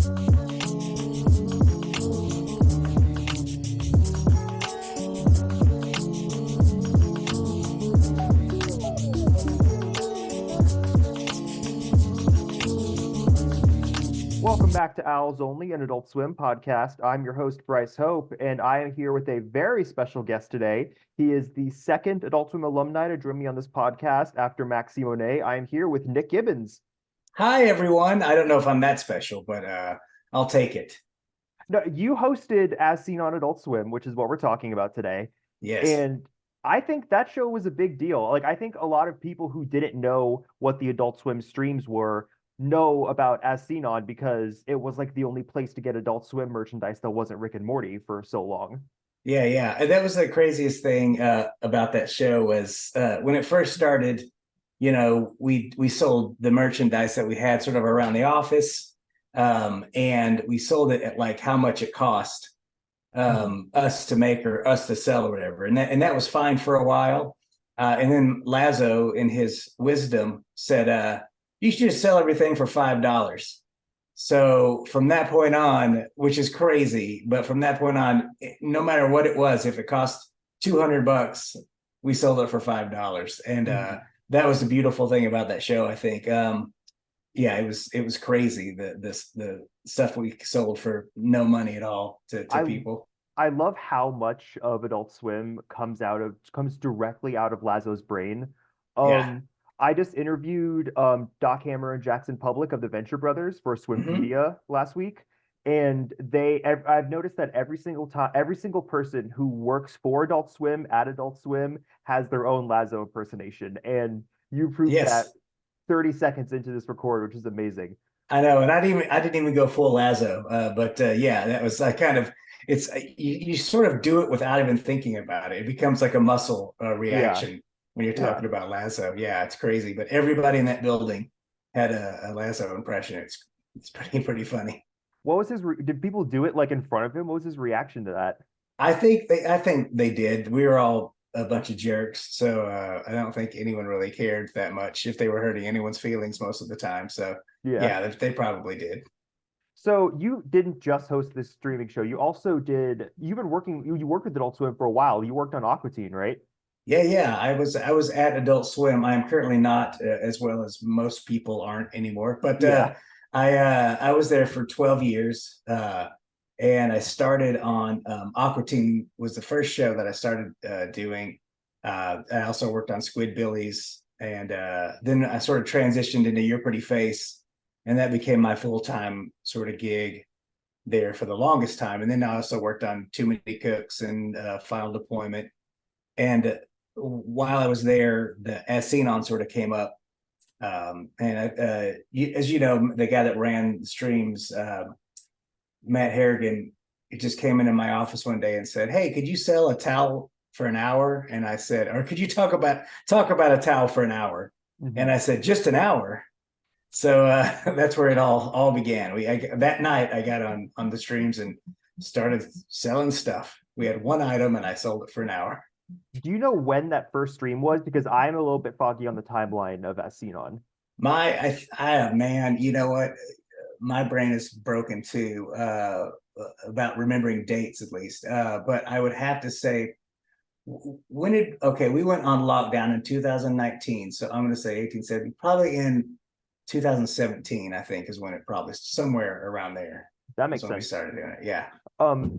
Welcome back to Owls Only, an Adult Swim podcast. I'm your host, Bryce Hope, and I am here with a very special guest today. He is the second Adult Swim alumni to join me on this podcast after Max Simone. I am here with Nick Gibbons. Hi, everyone. I don't know if I'm that special, but I'll take it. No, you hosted As Seen on Adult Swim, which is what we're talking about today. Yes. And I think that show was a big deal. Like, I think a lot of people who didn't know what the Adult Swim streams were know about As Seen On because it was like the only place to get Adult Swim merchandise that wasn't Rick and Morty for so long. Yeah, yeah. And that was the craziest thing about that show was when it first started, we sold the merchandise that we had sort of around the office. And we sold it at like how much it cost us to make or us to sell or whatever. And that was fine for a while. And then Lazo, in his wisdom, said, you should just sell everything for $5. So from that point on, which is crazy, but from that point on, no matter what it was, if it cost $200, we sold it for $5. And that was the beautiful thing about that show, I think. Yeah, it was crazy, the stuff we sold for no money at all to people. I love how much of Adult Swim comes directly out of Lazo's brain. Yeah. I just interviewed Doc Hammer and Jackson Public of the Venture Brothers for Swimpedia last week, and I've noticed that every single person who works for Adult Swim at Adult Swim has their own Lazo impersonation, and you proved that 30 seconds into this record, which is amazing. I know, and I didn't even go full Lazo, but yeah, that was kind of you sort of do it without even thinking about it. It becomes like a muscle reaction. When you're talking about Lazo. Yeah, it's crazy. But everybody in that building had a Lazo impression. It's pretty funny. What was did people do it like in front of him? What was his reaction to that? I think they did. We were all a bunch of jerks. So I don't think anyone really cared that much if they were hurting anyone's feelings most of the time. So yeah, they probably did. So you didn't just host this streaming show. You worked with Adult Swim for a while. You worked on Aqua Teen, right? Yeah. I was at Adult Swim. I am currently not, as well as most people aren't anymore. But I was there for 12 years, and I started on Aqua Teen was the first show that I started doing. I also worked on Squidbillies, and then I sort of transitioned into Your Pretty Face, and that became my full-time sort of gig there for the longest time. And then I also worked on Too Many Cooks and Final Deployment. And while I was there, the As Seen On sort of came up. And as you know, the guy that ran the streams, Matt Harrigan, he just came into my office one day and said, "Hey, could you sell a towel for an hour?" And I said, "Or could you talk about a towel for an hour?" And I said, "Just an hour." So that's where it all began. That night I got on the streams and started selling stuff. We had one item and I sold it for an hour. Do you know when that first stream was? Because I'm a little bit foggy on the timeline of As Seen On. Man, you know what? My brain is broken too about remembering dates at least. But I would have to say, we went on lockdown in 2019. So I'm going to say 1870, probably in 2017, I think is when it probably somewhere around there. That makes sense. When we started doing it. Yeah.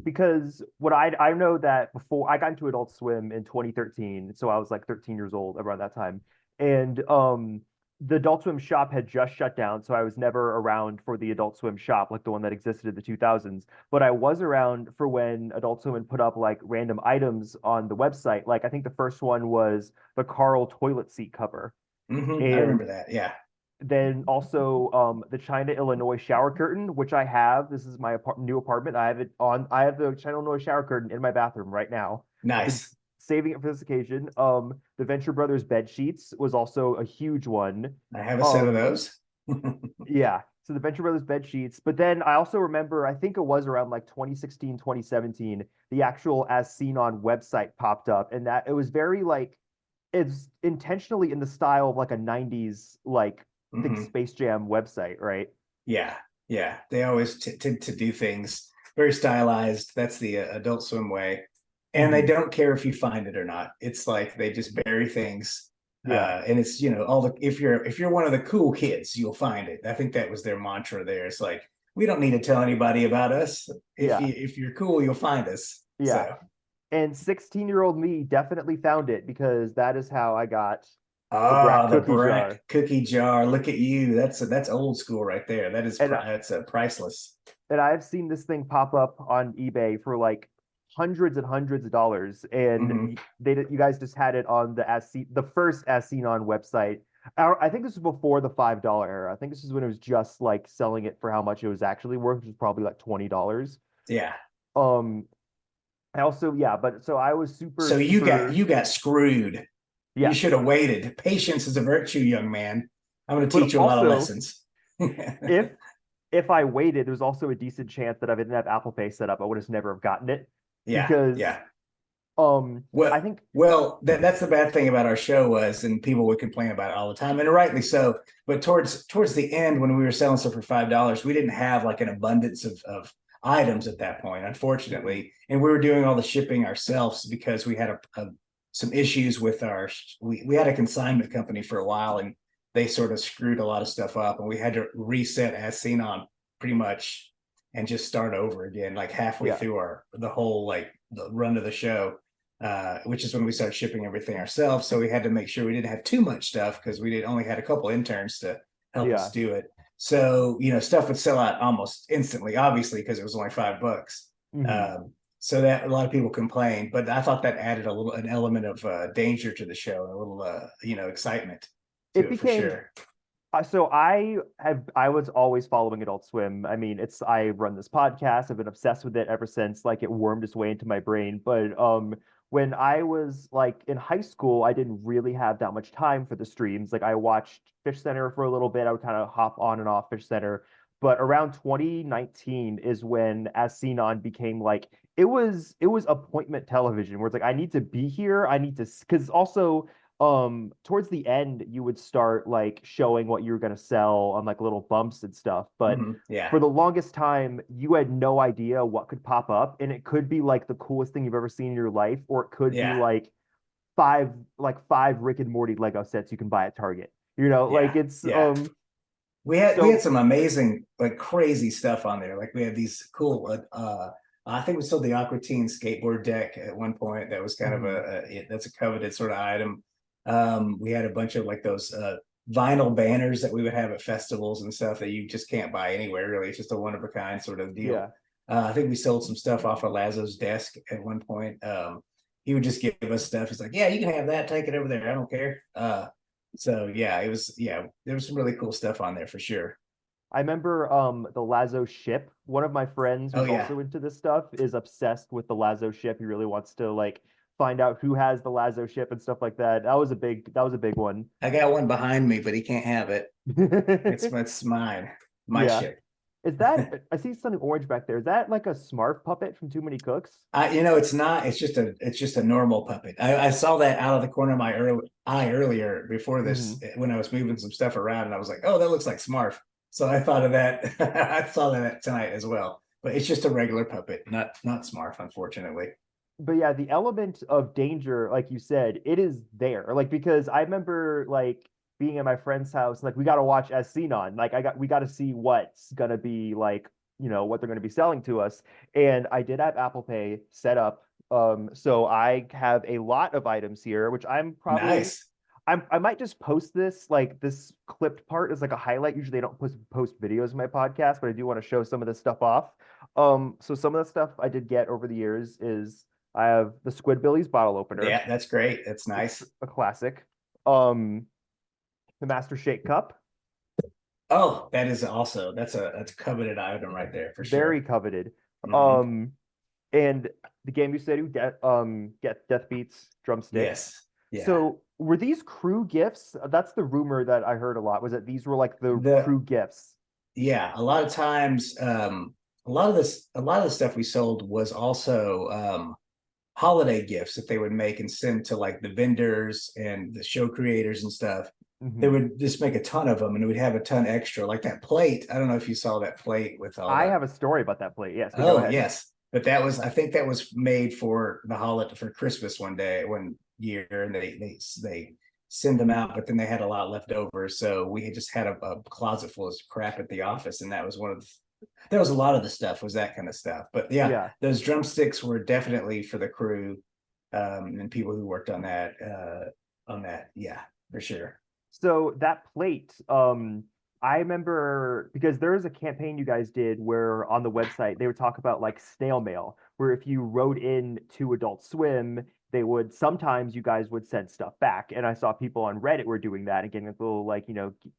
Because what I know that before I got into Adult Swim in 2013, so I was like 13 years old around that time, and the Adult Swim shop had just shut down, so I was never around for the Adult Swim shop like the one that existed in the 2000s. But I was around for when Adult Swim would put up like random items on the website. Like I think the first one was the Carl toilet seat cover. I remember that. Yeah. Then also the China, Illinois shower curtain, which I have. This is my new apartment. I have the China, Illinois shower curtain in my bathroom right now. Nice. Saving it for this occasion. The Venture Brothers bed sheets was also a huge one. I have a set of those. Yeah. So the Venture Brothers bed sheets. But then I also remember, I think it was around like 2016, 2017, the actual As Seen On website popped up. And that it was very like, it's intentionally in the style of like a 90s like I think Space Jam website, right? Yeah. Yeah, they always tend to do things very stylized. That's the Adult Swim way, and they Hmm. don't care if you find it or not. It's like they just bury things, Yeah, and it's all the if you're one of the cool kids, you'll find it. I think that was their mantra there. It's like we don't need to tell anybody about us. yeah, If you're cool, you'll find us. yeah. So, And 16-year-old me definitely found it because that is how I got the Brack ah, the cookie Brack jar. cookie jar. Look at you. That's old school right there. And That's priceless. and I've seen this thing pop up on eBay for like hundreds and hundreds of dollars. And Hmm. you guys just had it on the first As Seen On website. I think this was before the $5 era. I think this is when it was just like selling it for how much it was actually worth, which was probably like $20. Yeah. Um, I also, yeah, but so I was super, So super, you got screwed. You should yes. have waited. Patience is a virtue, young man. I'm going to But teach you a lot of also, lessons. if if I waited, there's also a decent chance that if I didn't have Apple Pay set up, I would have never have gotten it Yeah, because yeah. I Well, think that's the bad thing about our show was, and people would complain about it all the time, and rightly so. But towards the end, when we were selling stuff for $5, we didn't have like an abundance of items at that point, unfortunately, and we were doing all the shipping ourselves because we had some issues with we had a consignment company for a while, and they sort of screwed a lot of stuff up, and we had to reset As Seen On pretty much and just start over again, like halfway yeah, through the whole like the run of the show, which is when we started shipping everything ourselves. So we had to make sure we didn't have too much stuff because we did only had a couple interns to help us yeah. do it. So stuff would sell out almost instantly, obviously because it was only $5. Hmm. So that a lot of people complained, but I thought that added an element of danger to the show, a little excitement to It it for became sure. so I was always following Adult Swim. I mean, it's I run this podcast. I've been obsessed with it ever since like it wormed its way into my brain. But when I was like in high school, I didn't really have that much time for the streams. Like I watched Fish Center for a little bit. I would kind of hop on and off Fish Center. But around 2019 is when As Seen On became like it was appointment television where it's like I need to be here. I need to because also towards the end you would start like showing what you were going to sell on like little bumps and stuff, but Yeah, for the longest time you had no idea what could pop up, and it could be like the coolest thing you've ever seen in your life, or it could be yeah, five Rick and Morty Lego sets you can buy at Target, like yeah, it's yeah. We had so some amazing, like crazy stuff on there. Like we had these cool I think we sold the Aqua Teen skateboard deck at one point. That was kind of mhm. that's a coveted sort of item. We had a bunch of like those vinyl banners that we would have at festivals and stuff that you just can't buy anywhere really. It's just a one of a kind sort of deal. Yeah, I think we sold some stuff off of Lazo's desk at one point. He would just give us stuff. He's like, "Yeah, you can have that. Take it over there. I don't care." So yeah, there was some really cool stuff on there for sure. I remember the Lazo ship. One of my friends Oh who's yeah. also into this stuff is obsessed with the Lazo ship. He really wants to like find out who has the Lazo ship and stuff like that. That was a big one. I got one behind me, but he can't have it. It's mine. My Yeah. ship. Is that I see something orange back there. Is that like a Smurf puppet from Too Many Cooks? It's not. It's just a normal puppet. I saw that out of the corner of my eye earlier before this Hmm. when I was moving some stuff around, and I was like, "Oh, that looks like Smurf." So I thought of that. I saw that tonight as well. But it's just a regular puppet, not Smurf, unfortunately. But yeah, the element of danger, like you said, it is there. Like because I remember like being at my friend's house, like we got to watch As Seen On. Like we got to see what's gonna be like, what they're gonna be selling to us. And I did have Apple Pay set up. So I have a lot of items here, which Nice. I might just post this, like this clipped part is like a highlight. Usually I don't post videos in my podcast, but I do want to show some of this stuff off. So some of the stuff I did get over the years is I have the Squidbillies bottle opener, Yeah, that's great. That's nice. a classic. Um, the Master Shake Cup, Oh, that is also that's a coveted item right there for very sure. coveted. Hmm. Um, and the Game Seru get Death Beats drumstick. Yes. Yeah. So were these crew gifts? That's the rumor that I heard a lot, was that these were like the The crew gifts. yeah, a lot of times, a lot of the stuff we sold was also holiday gifts that they would make and send to like the vendors and the show creators and stuff. They Hmm. would just make a ton of them, and we'd have a ton extra. Like that plate. I don't know if you saw that plate with all I the. have a story about that plate. Yes, but go Oh ahead. yes, but that was, I think that was made for the holiday, for Christmas one year, and they send them out, but then they had a lot left over, so we had just had a closet full of crap at the office, and that was one of the. There was a lot of the stuff was that kind of stuff, but yeah, Yeah. those drumsticks were definitely for the crew, and people who worked on that, yeah, for sure. So that plate, I remember because there was a campaign you guys did where on the website they would talk about like snail mail, where if you wrote in to Adult Swim, they would sometimes you guys would send stuff back. And I saw people on Reddit were doing that and getting like little like,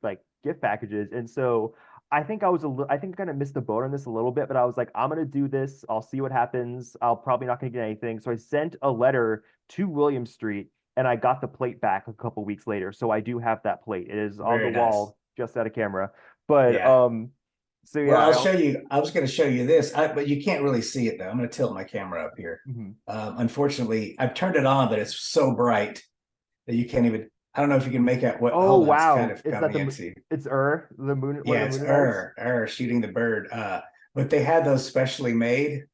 like gift packages. And so I think I kind of missed the boat on this a little bit, but I was like, I'm gonna do this. I'll see what happens. I'll probably not gonna get anything. So I sent a letter to William Street and I got the plate back a couple weeks later. So I do have that plate. It is on the Very nice. wall, just out of camera. But Yeah. so Well, yeah, I'll show you. I was going to show you this, but you can't really see it though. I'm going to tilt my camera up here. mhm. Unfortunately, I've turned it on, but it's so bright that you can't even. I don't know if you can make out what. Oh Hold on, it's kind wow, of is that coming into. it's the moon, one of Yeah, the it's Moon Knights? shooting the bird. But they had those specially made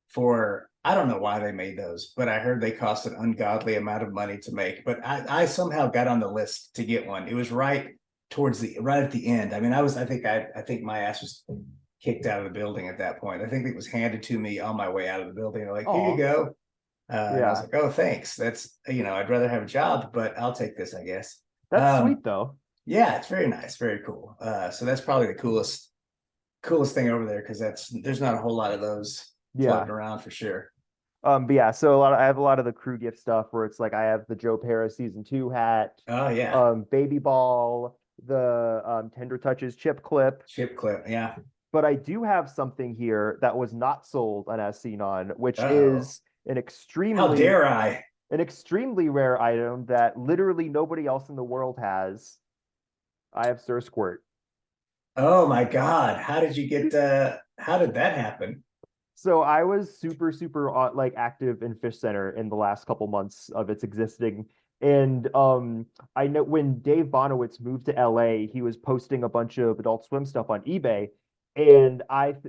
for. I don't know why they made those, but I heard they cost an ungodly amount of money to make. But I somehow got on the list to get one. It was right at the end. I mean, I think my ass was kicked out of the building at that point. I think it was handed to me on my way out of the building. They're like, here you Oh go. And I was yeah, like, oh, thanks. That's, I'd rather have a job, but I'll take this, I guess. that's Um, sweet though. yeah, it's very nice, very cool. So that's probably the coolest thing over there, because there's not a whole lot of those Yeah. floating around for sure. But yeah, so I have a lot of the crew gift stuff where it's like I have the Joe Paris season 2 hat, Oh yeah, Baby Ball, the Tender Touches chip clip. chip clip. Yeah. But I do have something here that was not sold on As Seen On, which Oh, is an how extremely dare I? an extremely rare item that literally nobody else in the world has. I have Sir Squirt. Oh my God, how did you get? How did that happen? So I was super, super like active in Fish Center in the last couple months of its existing. And I know when Dave Bonowitz moved to LA, he was posting a bunch of Adult Swim stuff on eBay. And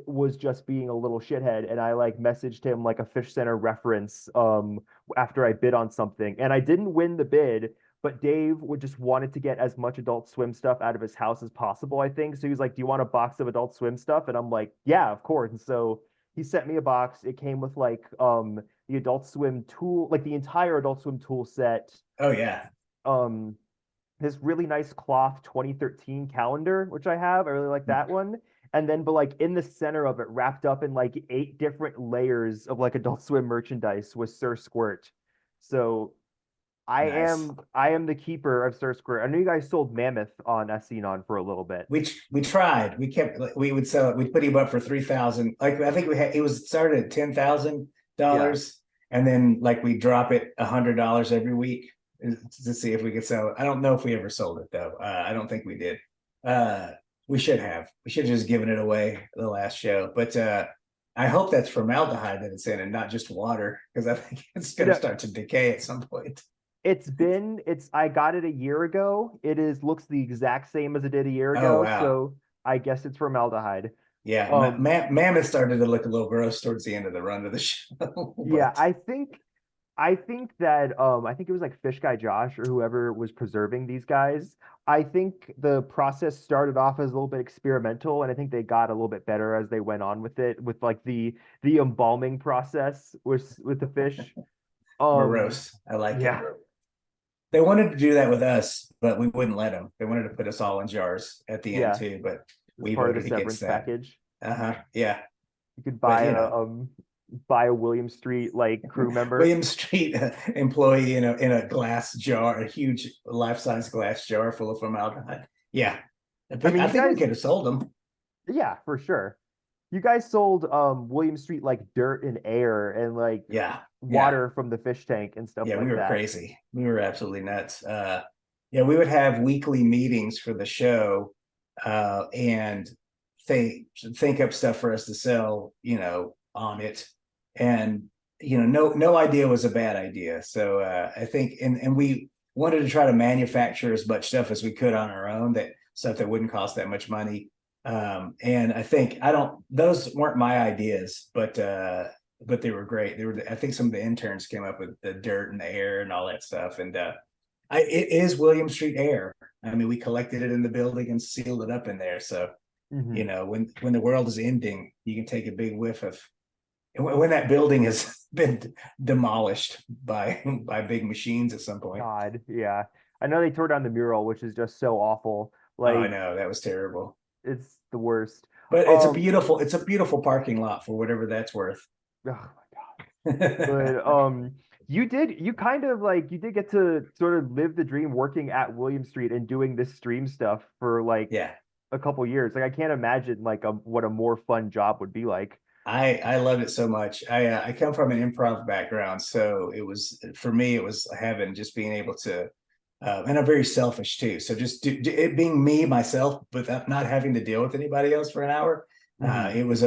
was just being a little shithead, and I like messaged him like a Fish Center reference after I bid on something. And I didn't win the bid, but Dave would just wanted to get as much Adult Swim stuff out of his house as possible, I think. So he was like, "Do you want a box of Adult Swim stuff?" And I'm like, "Yeah, of course." And so he sent me a box. It came with like the Adult Swim tool, like the entire Adult Swim tool set. Oh yeah, Um this really nice cloth 2013 calendar, which I have. I really like that one. And then, but like in the center of it, wrapped up in like 8 different layers of like Adult Swim merchandise was Sir Squirt. So nice. I am the keeper of Sir Squirt. I know you guys sold Mammoth on Essenon for a little bit. We tried. We kept. We would sell it. We'd put him up for 3,000. Like I think we had. It was started at Yeah. $10,000, and then like we drop it $100 every week to see if we could sell it. I don't know if we ever sold it though. I don't think we did. Uh, we should have. We should have just given it away the last show. But I hope that's formaldehyde that it's in, and not just water, because I think it's going to No, start to decay at some point. I got it a year ago. It is looks the exact same as it did a year Oh ago, wow. so I guess it's formaldehyde. Yeah, Um, Mammoth started to look a little gross towards the end of the run of the show, yeah, but I think that I think it was like Fish Guy Josh or whoever was preserving these guys. I think the process started off as a little bit experimental, and I think they got a little bit better as they went on with it, with like the embalming process with the fish. Um, morose. I like it. yeah, They wanted to do that with us, but we wouldn't let them. They wanted to put us all in jars at the end yeah, too, but it's we part of the voted against severance that. package. Uh-huh. Yeah. You could But buy a William Street like crew member. William Street employee in a glass jar, a huge life-size glass jar full of formaldehyde. Yeah. I mean, I you think we guys, could have sold them. yeah, for sure. You guys sold William Street like dirt and air and like Yeah. Yeah. water from the fish tank and stuff Yeah, we like were that. crazy. We were absolutely nuts. Yeah, we would have weekly meetings for the show, and think up stuff for us to sell, on it. And no idea was a bad idea. So I think, and we wanted to try to manufacture as much stuff as we could on our own, that stuff that wouldn't cost that much money. And I think those weren't my ideas, but they were great. I think some of the interns came up with the dirt and the air and all that stuff. And it is William Street air. I mean, we collected it in the building and sealed it up in there. So, Mhm. when the world is ending, you can take a big whiff of, when that building has been demolished by big machines at some point. God, yeah. I know they tore down the mural, which is just so awful. Oh, I Like know, that was terrible. it's the worst. But Um, it's a beautiful parking lot for whatever that's worth. oh my God. But you kind of like you did get to sort of live the dream working at William Street and doing this stream stuff for like Yeah. a couple years. Like I can't imagine like what a more fun job would be like. I loved it so much. I come from an improv background, so it was, for me, it was heaven, just being able to, and I'm very selfish too. So just it being me myself, without not having to deal with anybody else for an hour. Mhm. It was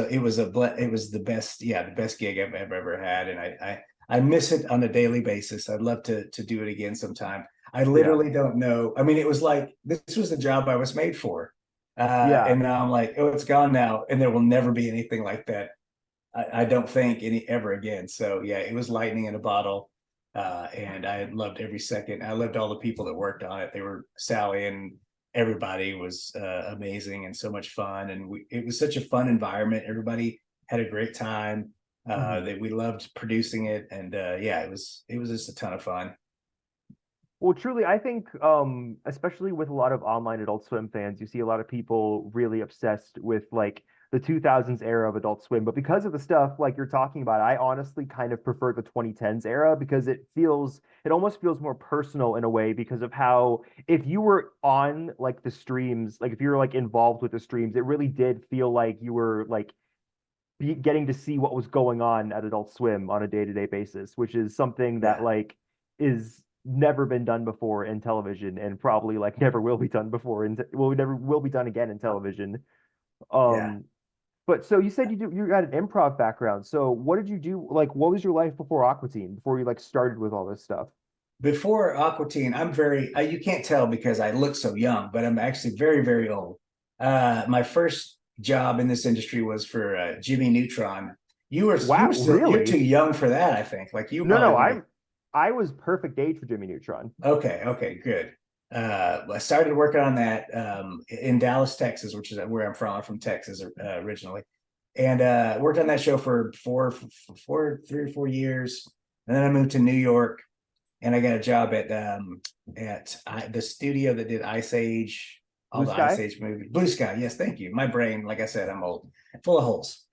the best, yeah, the best gig I've ever had, and I miss it on a daily basis. I'd love to do it again sometime. I Yeah. literally don't know. I mean, it was like this was the job I was made for, Yeah. and now I'm like, oh, it's gone now, and there will never be anything like that. I don't think any ever again. So yeah, it was lightning in a bottle. And I loved every second. I loved all the people that worked on it. They were Sally and everybody was amazing and so much fun. And it was such a fun environment. Everybody had a great time. Mhm. That we loved producing it. And yeah, it was just a ton of fun. Well, truly, I think, especially with a lot of online Adult Swim fans, you see a lot of people really obsessed with like the 2000s era of Adult Swim. But because of the stuff like you're talking about, I honestly kind of prefer the 2010s era because it almost feels more personal in a way because of how, if you were on like the streams, like if you were like involved with the streams, it really did feel like you were like getting to see what was going on at Adult Swim on a day-to-day basis, which is something that Yeah. like is never been done before in television and probably like never will be done before and well never will be done again in television. Yeah. Um but so you said you had an improv background. So what did you do? Like what was your life before Aqua Teen, before you like started with all this stuff? Before Aqua Teen, I'm very, you can't tell because I look so young, but I'm actually very, very old. My first job in this industry was for Jimmy Neutron. Wow, You're too really? young for that, I think. Like you No, probably no, like, I was perfect age for Jimmy Neutron. okay, good. I started working on that in Dallas, Texas, which is where I'm from. I'm from Texas originally, and worked on that show for 3 or 4 years, and then I moved to New York, and I got a job at the studio that did Ice Age, all Blue the Ice Sky? Age movies. Blue Sky, yes, thank you. My brain, like I said, I'm old, full of holes.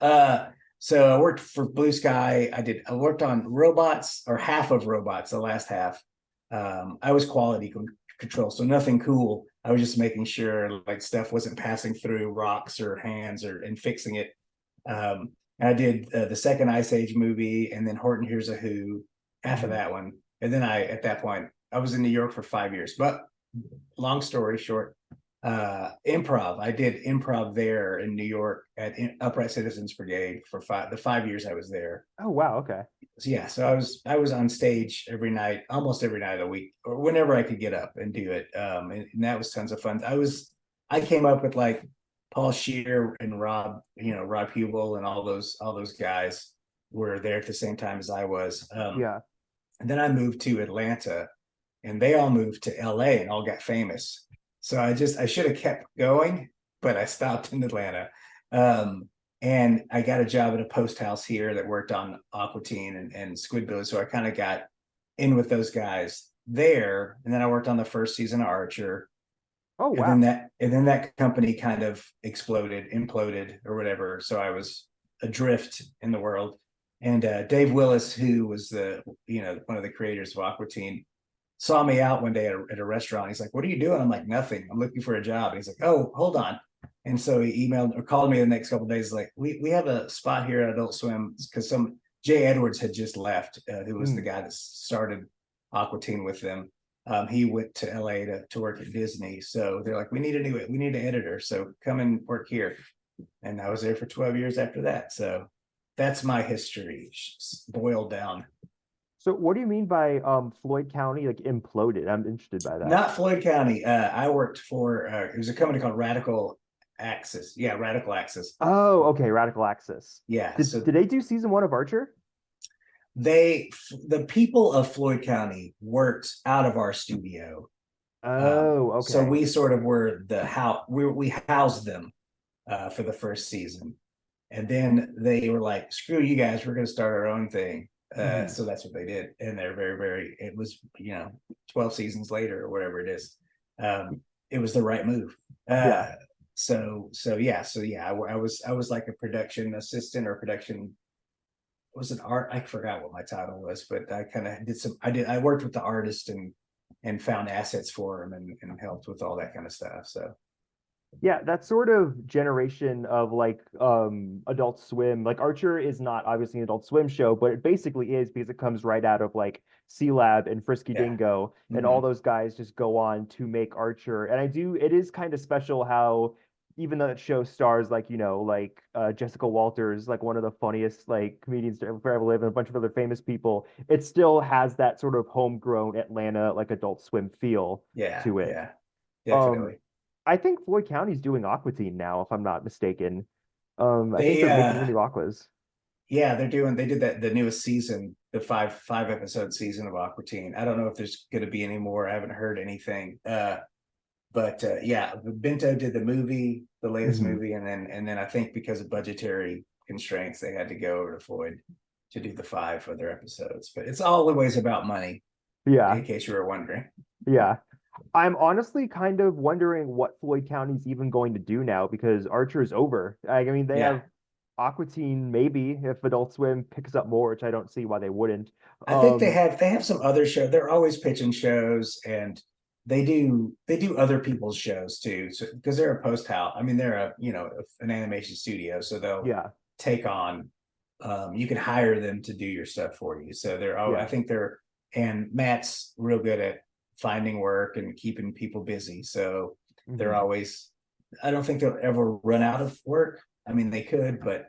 So I worked for Blue Sky. I worked on robots, or half of robots, the last half. I was quality control, so nothing cool. I was just making sure like stuff wasn't passing through rocks or hands and fixing it. And I did the second Ice Age movie, and then Horton Hears a Who, half of Mhm. that one. And then at that point, I was in New York for 5 years. But long story short, improv. I did improv there in New York at Upright Citizens Brigade for the 5 years I was there. Oh wow, okay. So yeah, so I was on stage every night, almost every night of the week, or whenever I could get up and do it. And that was tons of fun. I came up with like Paul Scheer and Rob Hubel and all those guys were there at the same time as I was. Yeah. And then I moved to Atlanta, and they all moved to LA and all got famous. So I should have kept going, but I stopped in Atlanta. Um, and I got a job at a post house here that worked on Aqua Teen and Squidbillies. So I kind of got in with those guys there. And then I worked on the first season of Archer. Oh And then wow. that company kind of imploded or whatever. So I was adrift in the world. And Dave Willis, who was one of the creators of Aqua Teen, saw me out one day at a restaurant. He's like, "What are you doing?" I'm like, "Nothing. I'm looking for a job." And he's like, "Oh, hold on." And so he emailed or called me the next couple of days, like, "We have a spot here at Adult Swim," because some Jay Edwards had just left, who was the Mm. guy that started Aqua Teen with them. He went to LA to work at Disney. So they're like, we need an editor. So come and work here. And I was there for 12 years after that. So that's my history boiled down. So what do you mean by Floyd County like imploded? I'm interested by that. Not Floyd County. I worked for it was a company called Radical Axis. Yeah, Radical Axis. Oh, okay, Radical Axis. Yeah. Did they do season one of Archer? The people of Floyd County worked out of our studio. Oh, So okay. we sort of were the house. We housed them for the first season, and then they were like, "Screw you guys, we're going to start our own thing." Mhm. So that's what they did, and they're very. It was 12 seasons later or whatever it is. It was the right move. Yeah. I was like a production assistant or production was an art. I forgot what my title was, but I kind of did some. I worked with the artist and found assets for him and helped with all that kind of stuff. So Yeah, that sort of generation of like Adult Swim. Like Archer is not obviously an Adult Swim show, but it basically is because it comes right out of like C Lab and Frisky yeah. Dingo, and all Mm-hmm. those guys just go on to make Archer. And it is kind of special how even though that show stars like, like Jessica Walters, like one of the funniest like comedians to ever live, and a bunch of other famous people, it still has that sort of homegrown Atlanta like Adult Swim feel Yeah, to it. yeah, Um, definitely. I think Floyd County's doing Aqua Teen now, if I'm not mistaken. I think They they're making the new Aquas. yeah, they did that the newest season, the five episode season of Aqua Teen. I don't know if there's gonna be any more. I haven't heard anything. But yeah, Bento did the movie, the latest Hmm. movie, and then I think because of budgetary constraints, they had to go over to Floyd to do the 5 other episodes. But it's always about money, Yeah, in case you were wondering. yeah. I'm honestly kind of wondering what Floyd County's even going to do now because Archer is over. I mean, they Yeah, have Aqua Teen maybe if Adult Swim picks up more, which I don't see why they wouldn't. I think they Um, have they have some other show. They're always pitching shows, and they do other people's shows too. So because they're a post house, I mean they're an animation studio, so they'll yeah, take on. You can hire them to do your stuff for you. So I yeah. think and Matt's real good at finding work and keeping people busy. So they're Hmm. always. I don't think they'll ever run out of work. I mean they could, but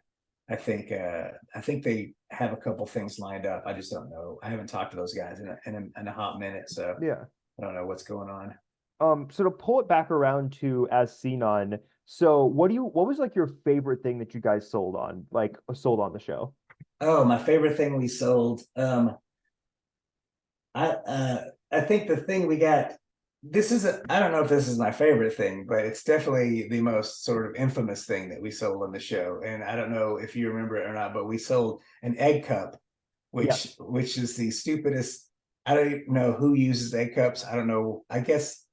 I think they have a couple things lined up. I just don't know. I haven't talked to those guys in a hot minute, so Yeah. I don't know what's going on. So to pull it back around to as seen on, so what was like your favorite thing that you guys sold on the show? Oh, my favorite thing we sold. I think the thing we got. This is I don't know if this is my favorite thing, but it's definitely the most sort of infamous thing that we sold on the show. And I don't know if you remember it or not, but we sold an egg cup, Yeah. which is the stupidest. I don't even know who uses egg cups. I don't know. I guess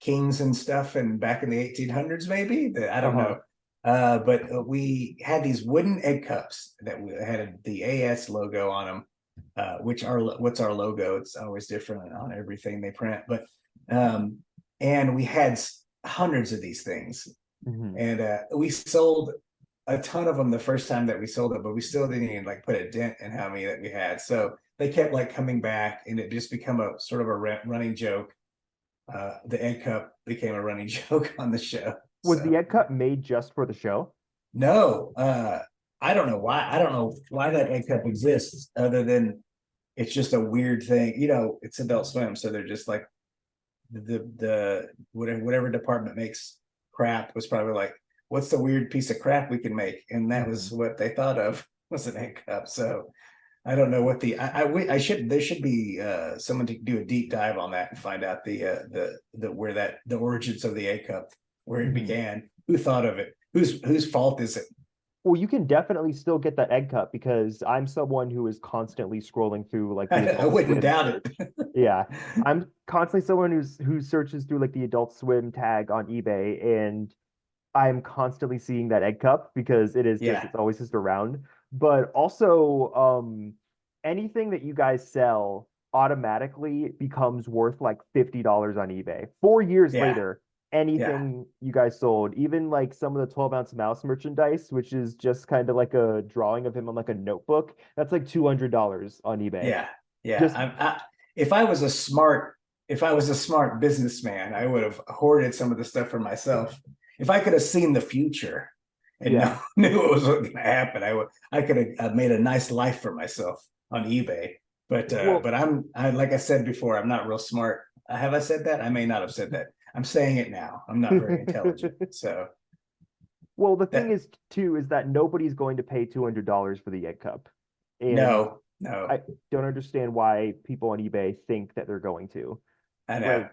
kings and stuff and back in the 1800s maybe. I don't Uh-huh. know. But we had these wooden egg cups that had the AS logo on them, what's our logo? It's always different on everything they print. But um, and we had hundreds of these things, Hmm. and we sold a ton of them the first time that we sold it, but we still didn't even like put a dent in how many that we had. So they kept like coming back, and it just become a sort of a running joke. The egg cup became a running joke on the show. Was So the egg cup made just for the show? no, I don't know why. I don't know why that egg cup exists, other than it's just a weird thing. It's Adult Swim, so they're just like the whatever department makes crap was probably like, what's the weird piece of crap we can make, and that was Hmm. what they thought of was an egg cup. So I don't know what I should there should be someone to do a deep dive on that and find out the where that the origins of the egg cup, where it Hmm. began, who thought of it, whose fault is it. Well, you can definitely still get that egg cup because I'm someone who is constantly scrolling through like the I Adult wouldn't Swim. doubt it. Yeah, I'm constantly someone who searches through like the Adult Swim tag on eBay, and I'm constantly seeing that egg cup because Yeah, it's always just around. But also, anything that you guys sell automatically becomes worth like $50 on eBay. 4 years yeah, later, yeah, anything you guys sold, even like some of the 12-ounce mouse merchandise, which is just kind of like a drawing of him on like a notebook, that's like $200 on eBay. yeah, yeah. Just If I was a smart businessman, I would have hoarded some of the stuff for myself. If I could have seen the future and yeah. knew what was going to happen, I could have made a nice life for myself on eBay. Well, But I like I said before, I'm not real smart. Have I said that? I may not have said that. I'm saying it now. I'm not very intelligent. So well, the thing that is too is that nobody's going to pay $200 for the egg cup, and no, no, I don't understand why people on eBay think that they're going to. I know. Like,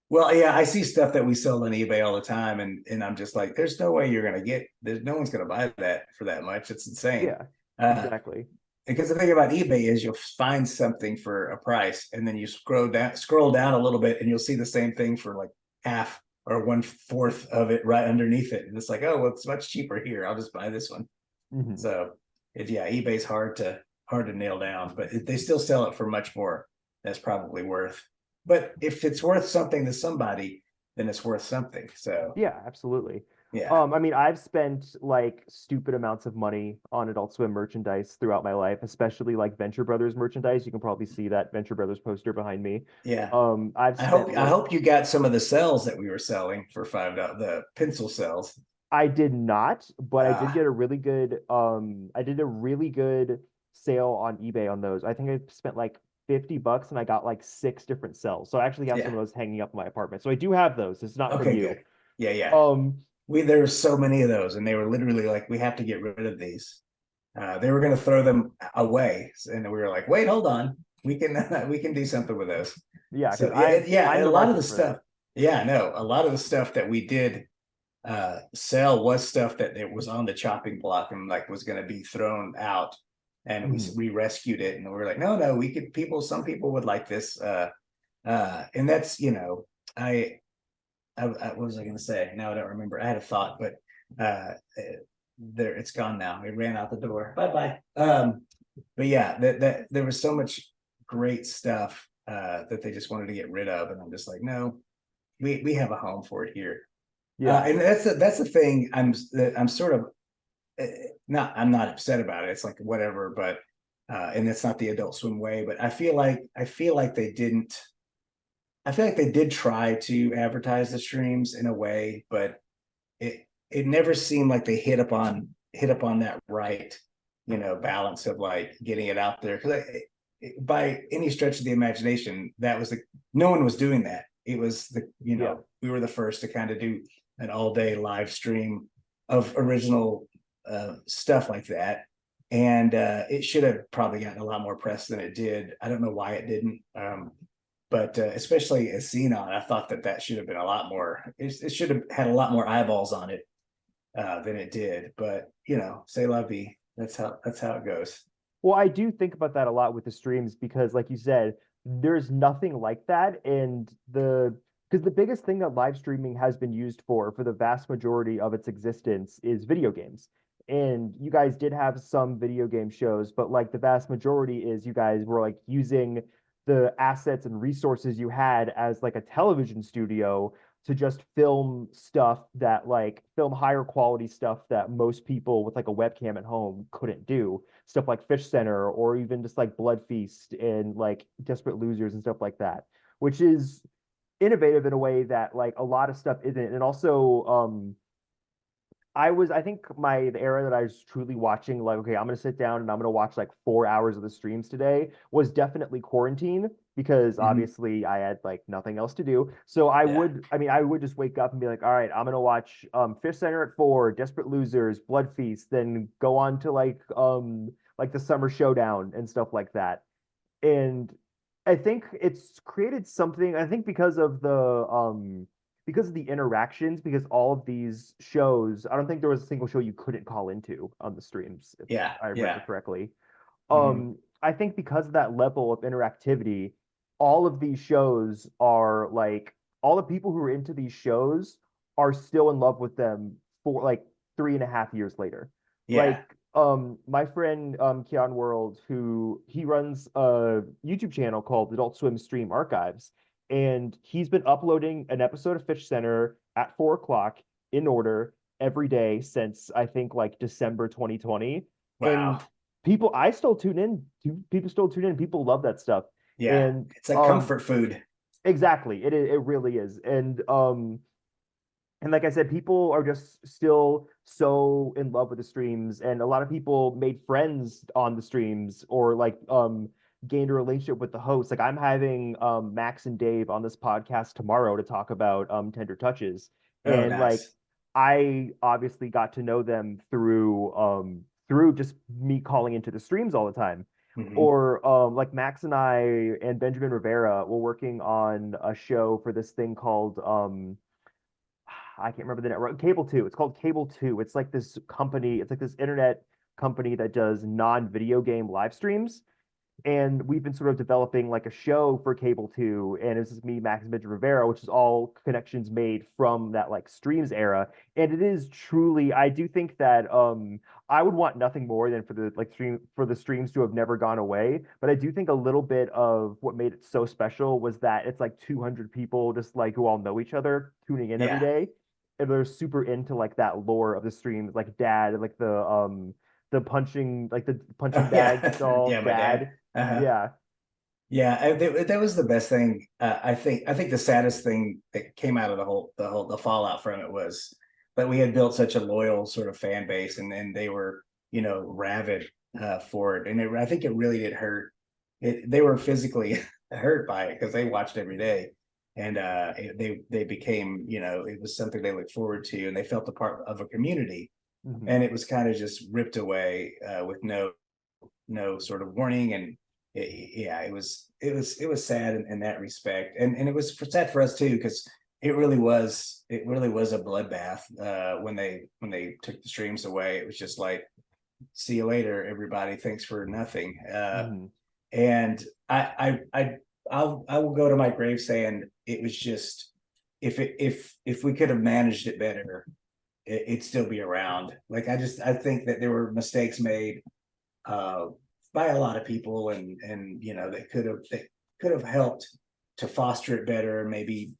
Well, yeah, I see stuff that we sell on eBay all the time, and I'm just like, there's no way you're gonna get. There's no one's gonna buy that for that much. It's insane. yeah, Uh, exactly. because the thing about eBay is you'll find something for a price, and then you scroll down a little bit, and you'll see the same thing for like half or one fourth of it right underneath it, and it's like, oh, well, it's much cheaper here. I'll just buy this one. Hmm. So, yeah, eBay's hard to nail down, but they still sell it for much more. That's probably worth. But if it's worth something to somebody, then it's worth something. So, Yeah, absolutely. yeah, I mean, I've spent like stupid amounts of money on Adult Swim merchandise throughout my life, especially like Venture Brothers merchandise. You can probably see that Venture Brothers poster behind me. yeah. I've I spent hope I like hope you got some of the cells that we were selling for $5, the pencil cells. I did not, but I did Uh, get a really good I did a really good sale on eBay on those. I think I spent like $50 and I got like six different cells. So I actually have some yeah. of those hanging up in my apartment. So I do have those. It's not from Okay, you. good. Yeah, yeah. Um, We There were so many of those, and they were literally like, we have to get rid of these. They were going to throw them away, and we were like, wait, hold on, we can we can do something with those. yeah, because So yeah, yeah, I'm a the lot of the market for that. stuff. Yeah, no, a lot of the stuff that we did sell was stuff that it was on the chopping block and like was going to be thrown out, and Mhm. we rescued it, and we were like, no, no, we could people. Some people would like this, and that's what was I going to say? Now I don't remember. I had a thought, but uh, there it's gone now. It ran out the door. Bye bye. But yeah, that there was so much great stuff that they just wanted to get rid of, and I'm just like, no, we have a home for it here. Yeah. And that's the thing. I'm sort of not. I'm not upset about it. It's like whatever, but and it's not the Adult Swim way. But I feel like they didn't. I feel like they did try to advertise the streams in a way, but it never seemed like they hit up on that right, balance of like getting it out there. Because by any stretch of the imagination, that was no one was doing that. It was Yeah. we were the first to kind of do an all day live stream of original stuff like that. And it should have probably gotten a lot more press than it did. I don't know why it didn't. But especially as Xenon, I thought that should have been a lot more. It should have had a lot more eyeballs on it than it did. But say la vie. That's how it goes. Well, I do think about that a lot with the streams because, like you said, there's nothing like that. And because the biggest thing that live streaming has been used for the vast majority of its existence is video games. And you guys did have some video game shows, but like the vast majority is you guys were like using the assets and resources you had as like a television studio to just film stuff that like film higher quality stuff that most people with like a webcam at home couldn't do, stuff like Fish Center or even just like Blood Feast and like Desperate Losers and stuff like that, which is innovative in a way that like a lot of stuff isn't. And also, I think the era that I was truly watching, like, okay, I'm gonna sit down and I'm gonna watch like 4 hours of the streams today was definitely quarantine because Mhm. obviously I had like nothing else to do. So Yeah, I would just wake up and be like, all right, I'm gonna watch Fish Center at 4, Desperate Losers, Blood Feast, then go on to like the Summer Showdown and stuff like that. And I think it's created something, I think because of the interactions, because all of these shows, I don't think there was a single show you couldn't call into on the streams, if yeah, I remember yeah. correctly. Mhm. I think because of that level of interactivity, all of these shows are like all the people who are into these shows are still in love with them for like 3.5 years later. Yeah. Like my friend Keon World, who he runs a YouTube channel called Adult Swim Stream Archives, and he's been uploading an episode of Fish Center at 4 o'clock in order every day since I think like December 2020. Wow. And people I still tune in. People still tune in. People love that stuff. Yeah. And It's like comfort food. exactly, it really is. And like I said, people are just still so in love with the streams, and a lot of people made friends on the streams, or like gained a relationship with the hosts. Like I'm having Max and Dave on this podcast tomorrow to talk about Tender Touches. Oh, And like nice. I obviously got to know them through just me calling into the streams all the time. Hmm. Or like Max and I and Benjamin Rivera were working on a show for this thing called I can't remember the network. Cable 2. It's called Cable 2. It's like this company, it's like this internet company that does non-video game live streams. And we've been sort of developing like a show for Cable 2, and it's just me, Max and Benjamin Rivera, which is all connections made from that like streams era. And it is truly, I do think that I would want nothing more than for the streams to have never gone away. But I do think a little bit of what made it so special was that it's like 200 people just like who all know each other tuning in every Yeah. day. And they're super into like that lore of the streams, like dad, like the punching, like the punching Oh, bag yeah. doll Yeah, my dad. dad. Uh-huh. Yeah. Yeah, that was the best thing. I think the saddest thing that came out of the fallout from it was that we had built such a loyal sort of fan base, and they were, rabid for it, and I think it really did hurt. They were physically hurt by it because they watched every day, and they became, it was something they looked forward to, and they felt a part of a community, Hmm. and it was kind of just ripped away with no sort of warning. And yeah, it was sad in that respect, and it was sad for us too, because it really was a bloodbath when they took the streams away. It was just like, see you later, everybody, thanks for nothing. Hmm. And I will go to my grave saying it was just, if we could have managed it better, it'd still be around. Like, I think that there were mistakes made uh, by a lot of people, and they could have helped to foster it better, maybe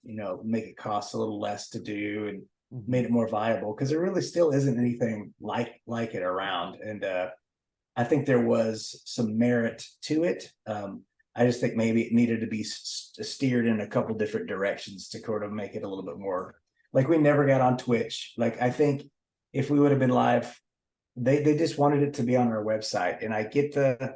make it cost a little less to do, and Hmm. made it more viable, because there really still isn't anything like it around. And I think there was some merit to it. I just think maybe it needed to be steered in a couple different directions to sort of make it a little bit more, like, we never got on Twitch. Like, I think if we would have been live, they just wanted it to be on our website, and I get the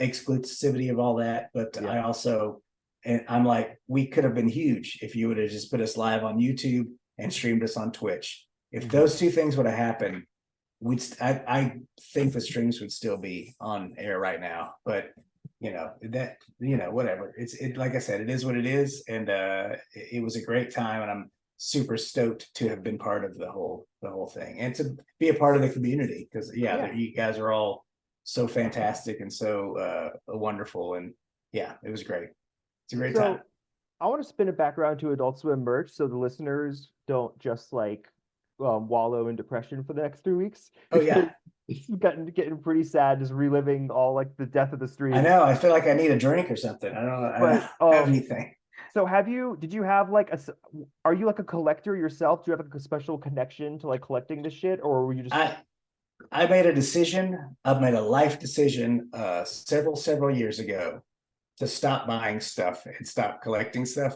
exclusivity of all that, but Yeah. I also, and I'm like, we could have been huge if you would have just put us live on YouTube and streamed us on Twitch. If Hmm. those two things would have happened, I think the streams would still be on air right now. But whatever, like I said, it is what it is. And it was a great time, and I'm super stoked to have been part of the whole thing, and to be a part of the community, because Yeah. you guys are all so fantastic and so wonderful. And yeah, it was great. It's a great time. So I want to spin it back around to Adult Swim merch so the listeners don't just like wallow in depression for the next 3 weeks Oh because yeah, it's getting pretty sad just reliving all like the death of the I streams. know. I feel like I need a drink or something. I don't But have anything. so did you have like are you like a collector yourself? Do you have like a special connection to like collecting this shit, or were you just I I made a decision. I've made a life decision several years ago to stop buying stuff and stop collecting stuff,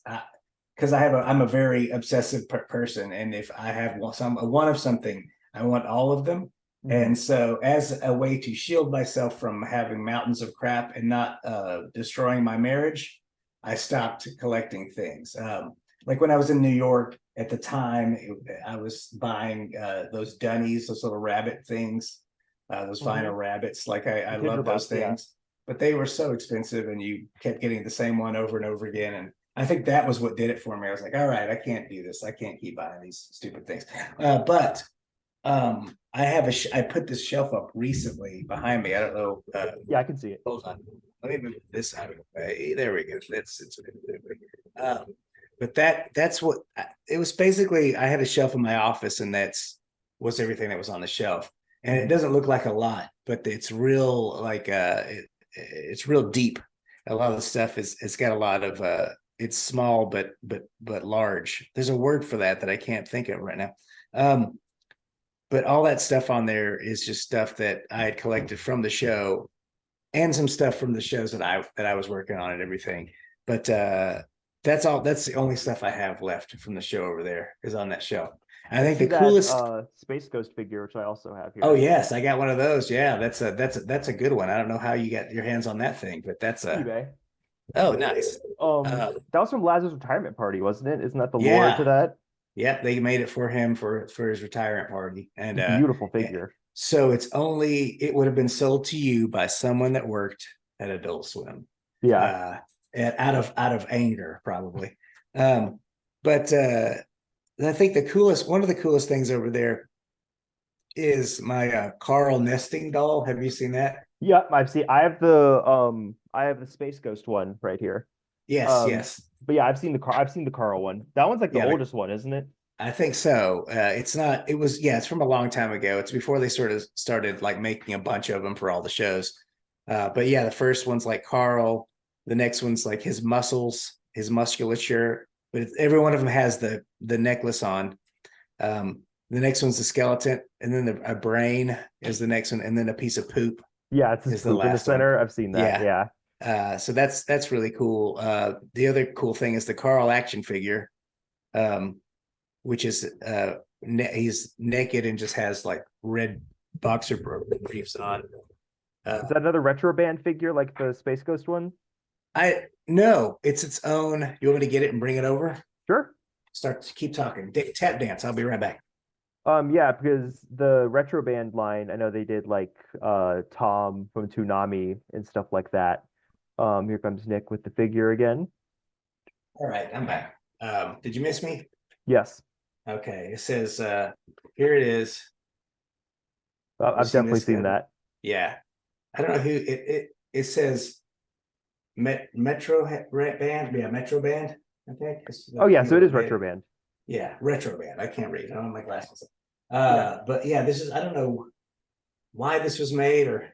I'm a very obsessive person, and if I have one of something, I want all of them. Mhm. And so, as a way to shield myself from having mountains of crap and not destroying my marriage, I stopped collecting things. Like when I was in New York at the time, I was buying those dunnies, those little rabbit things, those vinyl Mhm. rabbits. Like, The I love those Tinderbox, yeah. things, but they were so expensive, and you kept getting the same one over and over again. And I think that was what did it for me. I was like, all right, I can't do this. I can't keep buying these stupid things. But I put this shelf up recently behind me. I don't know. Yeah, I can see it. Hold on. Let me move this out of the way. There we go. Um, but that's what it was. Basically, I had a shelf in my office, and that's was everything that was on the shelf. And it Mhm. doesn't look like a lot, but it's real, like it's real deep. A lot of the stuff is, it's got a lot of it's small but large. There's a word for that I can't think of right now. But all that stuff on there is just stuff that I had collected from the show, and some stuff from the shows that I was working on and everything. But that's all. That's the only stuff I have left from the show over there is on that shelf. I I think the see that coolest. Space Ghost figure, which I also have Oh here. yes, I got one of those. Yeah, that's a good one. I don't know how you got your hands on that thing, but that's a eBay. oh nice. That was from Lazarus retirement party, wasn't it? Isn't that the lore to Yeah, that? yeah, they made it for him for his retirement party, and Beautiful figure. so it would have been sold to you by someone that worked at Adult Swim, Yeah. uh, out of anger probably. Um, but I think one of the coolest things over there is my Carl nesting doll. Have you seen that? Yeah, I have the Space Ghost one right here. Yes, Um, yes, but yeah, I've seen the Carl one. That one's like the yeah. oldest one, isn't it? I think so. It's not. It was. Yeah, it's from a long time ago. It's before they sort of started like making a bunch of them for all the shows. But yeah, the first one's like Carl. The next one's like his muscles, his musculature. But every one of them has the necklace on. The next one's the skeleton, and then a brain is the next one, and then a piece of poop Yeah, it's his is the poop in the last one. center. I've seen that. Yeah. Yeah. So that's really cool. The other cool thing is the Carl action figure, um, which is he's naked and just has like red boxer briefs on. Is Uh, that another retro band figure like the Space Ghost one? I no, it's its own. You want me to get it and bring it over? Sure. Start to keep talking. Tap dance. I'll be right back. Yeah, because the retro band line, I know they did like Tom from Toonami and stuff like that. Here comes Nick with the figure again. All right, I'm back. Did you miss me? Yes. Okay, it says here it is. You I've seen definitely this seen guy? that. Yeah, I don't know who it says Metro Band. Yeah, Metro Band. I think it's the Oh yeah, so people it is that made retro it. band. Yeah, Retro Band. I can't read. I don't have my glasses. Yeah. But yeah, this is I don't know why this was made or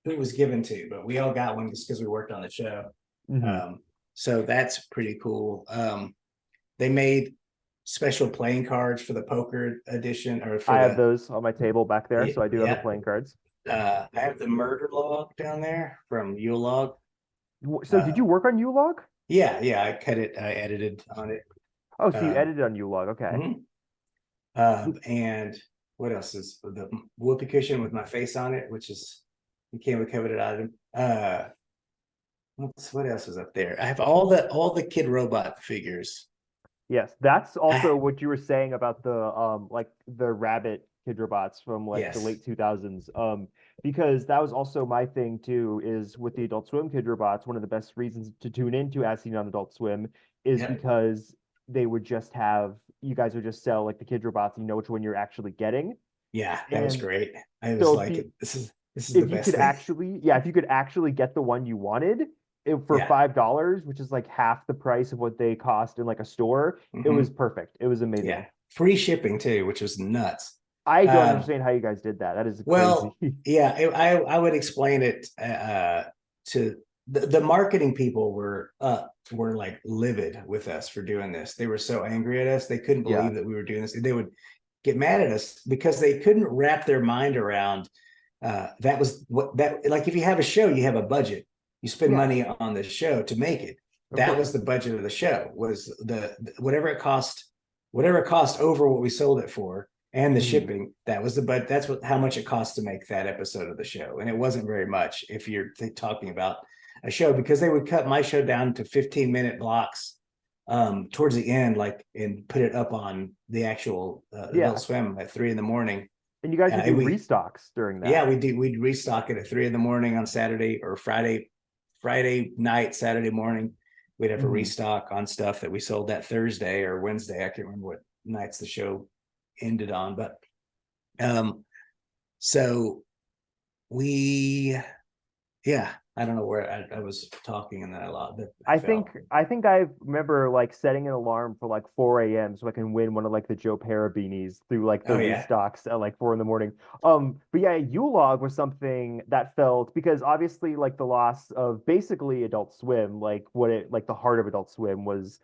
who it was given to, but we all got one just because we worked on the show. Hmm. So that's pretty cool. They made special playing cards for the poker edition or for I have the those on my table back there, so I do have the yeah. playing cards. I have the murder log down there from Yule log. So did Uh, you work on U-Log? yeah, I cut it, I edited on it. Oh, so you Um, edited on U-Log. Okay. mhm. And what else is the whoopee cushion with my face on it, which is became a coveted item. What else is up there? I have all the Kid Robot figures. Yes, that's also I, what you were saying about the like the rabbit Kidrobots from like the yes, late 2000s. Because that was also my thing too, is with the Adult Swim Kidrobots, one of the best reasons to tune into As Seen on Adult Swim is yeah, because they would just have you guys would just sell like the Kidrobots, you know which one you're actually getting. yeah, that was And great. I was so like, this is the if you best could thing. actually, yeah, if you could actually get the one you wanted for Yeah. $5, which is like half the price of what they cost in like a store, it was Hmm. perfect. It was amazing. Yeah. Free shipping too, which was nuts. I don't Um, understand how you guys did that. That is crazy. well, yeah, I would explain it to the marketing people were like livid with us for doing this. They were so angry at us. They couldn't Yeah. believe that we were doing this. They would get mad at us because they couldn't wrap their mind around that was what that like if you have a show, you have a budget. You spend Yeah, money on the show to make it. of That was course. the budget of the show, was the whatever it cost over what we sold it for and the Hmm. shipping. That was the but that's what how much it cost to make that episode of the show. And it wasn't very much if you're talking about a show, because they would cut my show down to 15-minute blocks towards the end, like, and put it up on the actual Adult Yeah. Swim at 3 in the morning. And you guys would do We restocks during Yeah, that. we'd restock it at 3 in the morning on Saturday or Friday night, Saturday morning. We'd have a Hmm. restock on stuff that we sold that Thursday or Wednesday. I can't remember what nights the show ended on, but um, so we, yeah, I don't know where I was talking and then I lost, but I fell. I think I remember like setting an alarm for like 4 a.m. so I can win one of like the Joe Para beanies through like the Oh yeah, restocks at like 4 in the morning. But yeah, U-Log was something that felt because obviously like the loss of basically Adult Swim, like what it like the heart of Adult Swim was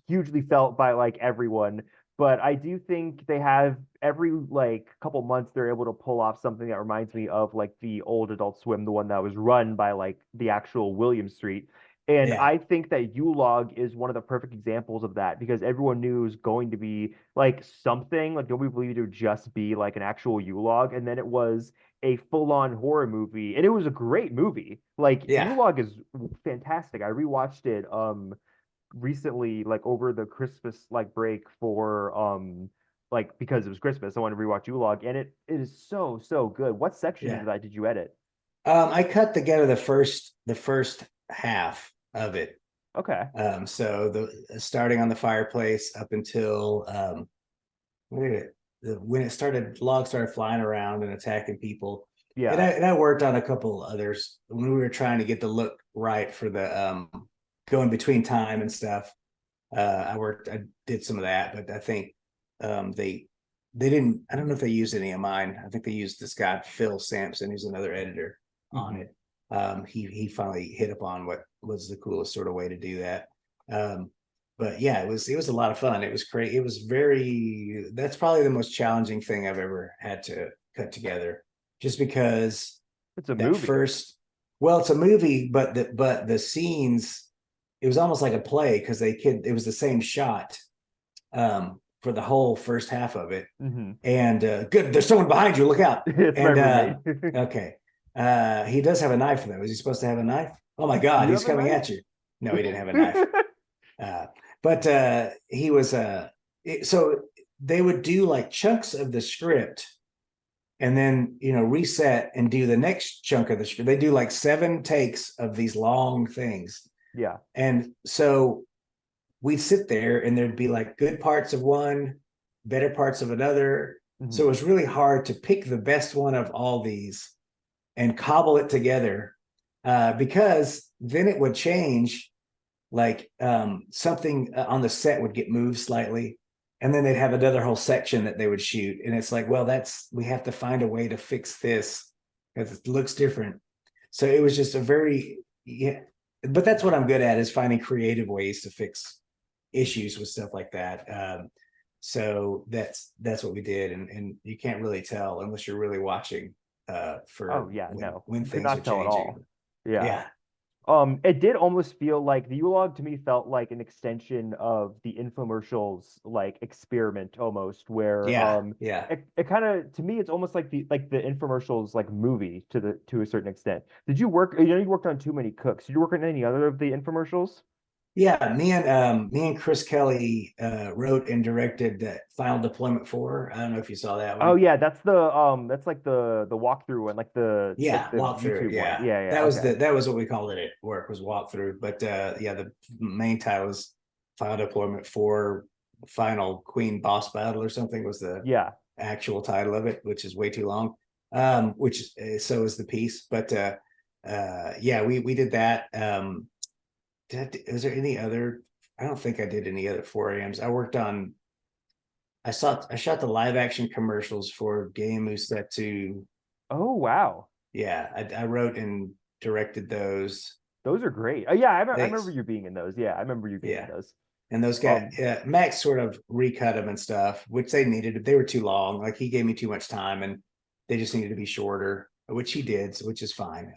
hugely felt by like everyone. But I do think they have every like couple months they're able to pull off something that reminds me of like the old Adult Swim, the one that was run by like the actual William Street. And Yeah. I think that U-Log is one of the perfect examples of that because everyone knew it was going to be like something, like nobody believed it would just be like an actual U-Log. And then it was a full-on horror movie. And it was a great movie. Like Yeah. U-Log is fantastic. I rewatched it recently, like over the Christmas like break for like because it was Christmas. I wanted to rewatch U-Log and it is so, so good. What section of Yeah. that did you edit? I cut together the first half of it. Okay. So the starting on the fireplace up until when did it when it started logs started flying around and attacking people. And Yeah. I worked on a couple others when we were trying to get the look right for the going between time and stuff. I did some of that, but I think they didn't. I don't know if they used any of mine. I think they used this guy Phil Sampson, who's another editor on Hmm. it. He finally hit upon what was the coolest sort of way to do that. Um, but yeah, it was a lot of fun. It was great. It was very. That's probably the most challenging thing I've ever had to cut together, just because It's a that movie. first. Well, it's a movie, but the scenes. It was almost like a play because it was the same shot for the whole first half of it. Hmm. And good, there's someone behind you. Look out! It's my And roommate. okay, he does have a knife though. Is he supposed to have a knife? Oh my Do God, you he's have a coming knife? at you. No, he didn't have a knife. But he was so they would do like chunks of the script and then reset and do the next chunk of the script. They do like 7 takes of these long things. Yeah. And so we'd sit there and there'd be like good parts of one, better parts of another. So it Hmm. was really hard to pick the best one of all these and cobble it together because then it would change. Like something on the set would get moved slightly, and then they'd have another whole section that they would shoot. And it's like, well, we have to find a way to fix this because it looks different. So it was just a very, yeah, but that's what I'm good at is finding creative ways to fix issues with stuff like that. So that's what we did, and you can't really tell unless you're really watching Oh for yeah, when no. when You could things are not tell at changing. all. Yeah. Yeah, It did almost feel like the U-Log to me felt like an extension of the infomercials like experiment almost, where yeah, yeah. it kind of to me it's almost like the infomercials like movie to a certain extent. Did you work, you worked on Too Many Cooks. Did you work on any other of the infomercials? Yeah, me and Chris Kelly wrote and directed that Final Deployment 4. I don't know if you saw that Oh one. yeah, that's like the walkthrough one, like Yeah, the walkthrough. YouTube one. Yeah, Yeah, yeah, that was okay. what we called it at work was walkthrough. But yeah, the main title was Final Deployment 4, Final Queen Boss Battle or something was the Yeah. actual title of it, which is way too long. Which so is the piece. But yeah, we did that. Is there any other? I don't think I did any other 4 a.m.s. I worked on. I shot the live action commercials for Game Musette. Oh wow. Yeah, I wrote and directed those. Those are great. Oh yeah, I remember Thanks. you being in those. Yeah, I remember you being in Yeah, those. and those guys, Um, Max sort of recut them and stuff, which they needed. They were too long. Like he gave me too much time, and they just needed to be shorter, which he did, which is fine.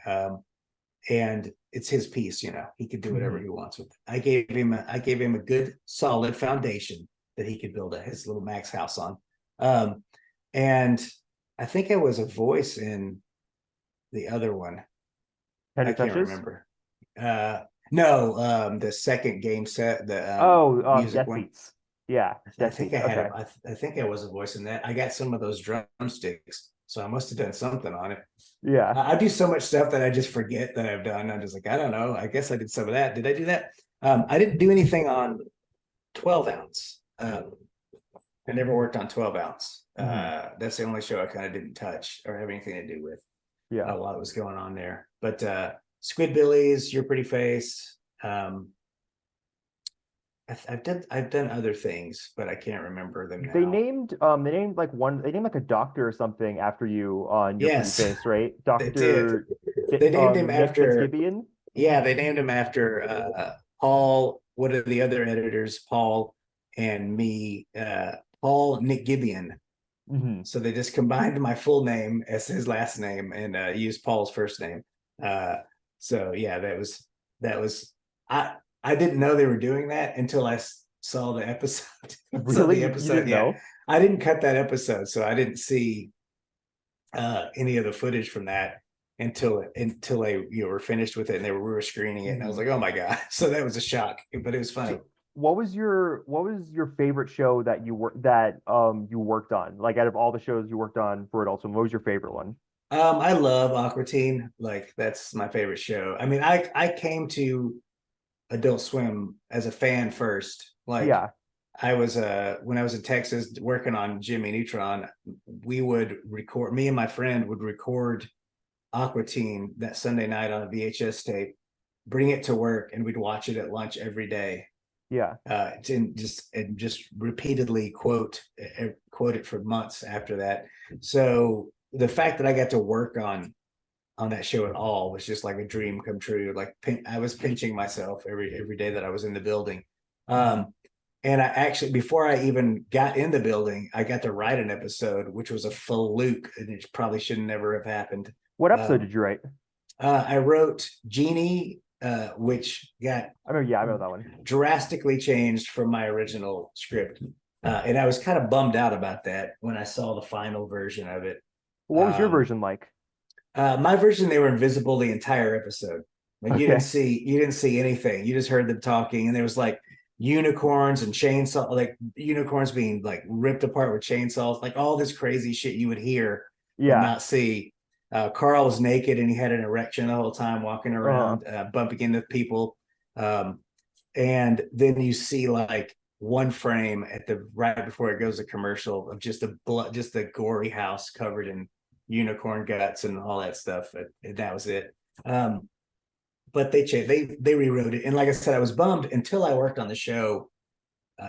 And it's his piece, he could do whatever mhm. he wants with it. I gave him a good solid foundation that he could build his little Max house on. And I think I was a voice in the other one. I Tender can't Touches? remember. uh no, the second game set, the Oh, music Death one. Beats. Yeah, I Death think Beats. I had Okay. a I think I was a voice in that. I got some of those drumsticks, so I must have done something on it. Yeah. I do so much stuff that I just forget that I've done. I'm just like, I don't know. I guess I did some of that. Did I do that? I didn't do anything on 12 ounce. I never worked on 12 ounce. Hmm. That's the only show I kind of didn't touch or have anything to do with Yeah. while it was going on there. But Squidbillies, Your Pretty Face. I've done other things, but I can't remember them now. They named like a doctor or something after you on Your Pretty Yes, Face, right? they did. Doctor They named him Nick after. Fitzgibbon. Yeah, they named him after Paul. What are the other editors? Paul and me. Paul Nick Gibbons. Hmm. So they just combined my full name as his last name and used Paul's first name. Uh, so yeah, that was. I didn't know they were doing that until saw the episode. Saw Really? the You episode. didn't Yeah, know? I didn't cut that episode, so I didn't see any of the footage from that until they were finished with it and we were screening it, and I was Mhm. like, oh my god. So that was a shock, but it was funny. So what was your favorite show that you worked on? Like out of all the shows you worked on for Adult Swim, what was your favorite one? I love Aqua Teen. Like that's my favorite show. I mean, I came to Adult Swim as a fan first. Like Yeah, I was when I was in Texas working on Jimmy Neutron, we would record, me and my friend would record Aqua Teen that Sunday night on a VHS tape, bring it to work, and we'd watch it at lunch every day. yeah. And just repeatedly quote it for months after that. So the fact that I got to work on that show at all was just like a dream come true. Like I was pinching myself every day that I was in the building. Mhm. And I actually, before I even got in the building, I got to write an episode, which was a fluke, and it probably should never have happened. What episode Um, did you write? I wrote Genie, which got I remember that one. drastically changed from my original script. And I was kind of bummed out about that when I saw the final version of it. What was your Um, version like? my version, they were invisible the entire episode. Like Okay. you didn't see anything. You just heard them talking, and there was like unicorns and chainsaw, like unicorns being like ripped apart with chainsaws, like all this crazy shit you would hear but Yeah. not see. Carl was naked and he had an erection the whole time, walking Uh-huh. around, bumping into people. Um, and then you see like one frame at the right before it goes to commercial of just a blood, just a gory house covered in unicorn guts and all that stuff. And that was it. But they changed, they rewrote it, and like I said, I was bummed until I worked on the show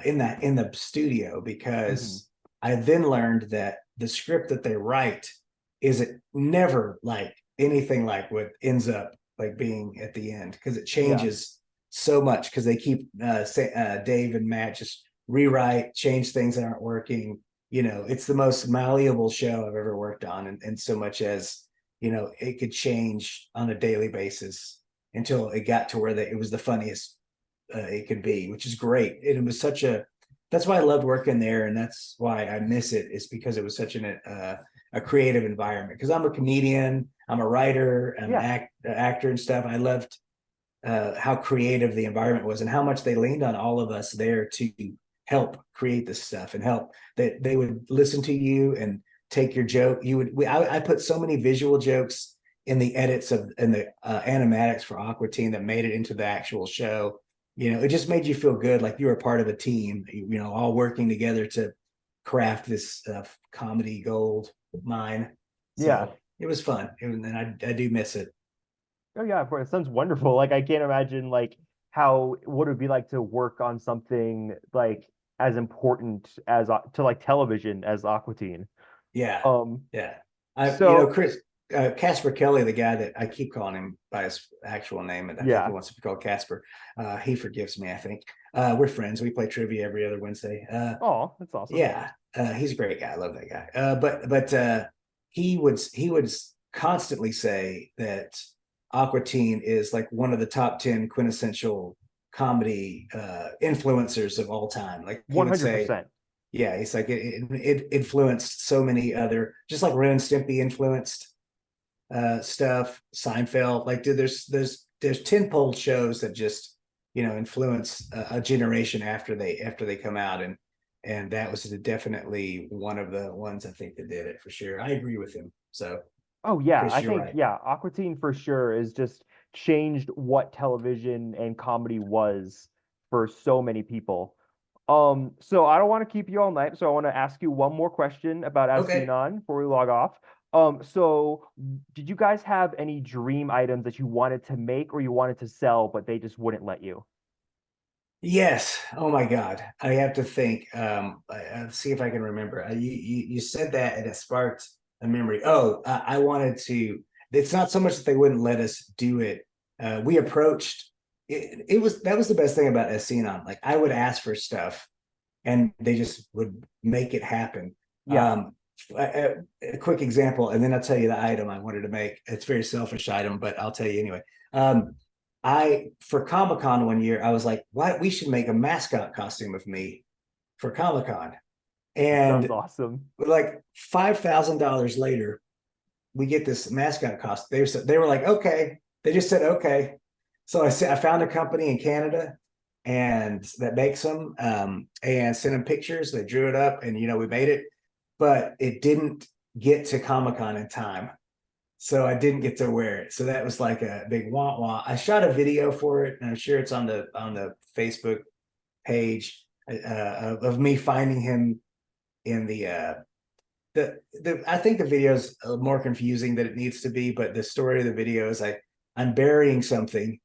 in the studio, Mhm. because I then learned that the script that they write is it never like anything like what ends up like being at the end, because it Yeah. changes so much, because they keep Dave and Matt just rewrite, change things that aren't working. It's the most malleable show I've ever worked on, and so much as it could change on a daily basis until it got to where it was the funniest it could be, which is great. And it was that's why I loved working there, and that's why I miss it, is because it was such a creative environment. Because I'm a comedian, I'm a writer, I'm Yeah. an actor and stuff. I loved how creative the environment was, and how much they leaned on all of us there to help create this stuff, and help that they would listen to you and take your joke. I put so many visual jokes in the edits of and the animatics for Aqua Teen that made it into the actual show. It just made you feel good, like you were part of a team, all working together to craft this comedy gold mine. Yeah. So it was fun, and I do miss it. Oh yeah, of course. It sounds wonderful. Like I can't imagine like how what it would be like to work on something like as important as to like television as Aqua Teen. Yeah, Um, yeah. so Chris Casper Kelly, the guy that I keep calling him by his actual name, and I think he yeah. wants to be called Casper. He forgives me, I think. We're friends. We play trivia every other Wednesday. Oh, that's awesome. Yeah, he's a great guy. I love that guy. But he would constantly say that Aqua Teen is like one of the top 10 quintessential comedy influencers of all time. Like he would say, 100%. yeah, he's like it influenced so many other, just like Ren and Stimpy influenced stuff. Seinfeld, like dude, there's 10 pole shows that just influence a generation after they come out, and that was definitely one of the ones I think that did it for sure. I agree with him. So Oh yeah, Chris, I you're think right. yeah, Aqua Teen for sure is just changed what television and comedy was for so many people. So I don't want to keep you all night, so I want to ask you one more question about As Seen Okay. On before we log off. So did you guys have any dream items that you wanted to make or you wanted to sell, but they just wouldn't let you? Yes. Oh my God. I have to think. I'll see if I can remember. You said that and it sparked a memory. Oh, I wanted to. It's not so much that they wouldn't let us do it. We approached. That was the best thing about Escena. Like I would ask for stuff, and they just would make it happen. Yeah. Um, a quick example, and then I'll tell you the item I wanted to make. It's a very selfish item, but I'll tell you anyway. Um, for Comic-Con one year, I was like, why we should make a mascot costume of me for Comic-Con. That sounds And awesome. like $5,000 later, we get this mascot costume. They were like, okay. They just said okay. So I found a company in Canada and that makes them and sent them pictures. They drew it up and we made it, but it didn't get to Comic-Con in time. So I didn't get to wear it. So that was like a big wah wah. I shot a video for it, and I'm sure it's on the Facebook page of me finding him in the I think the video is more confusing than it needs to be, but the story of the video is I'm burying something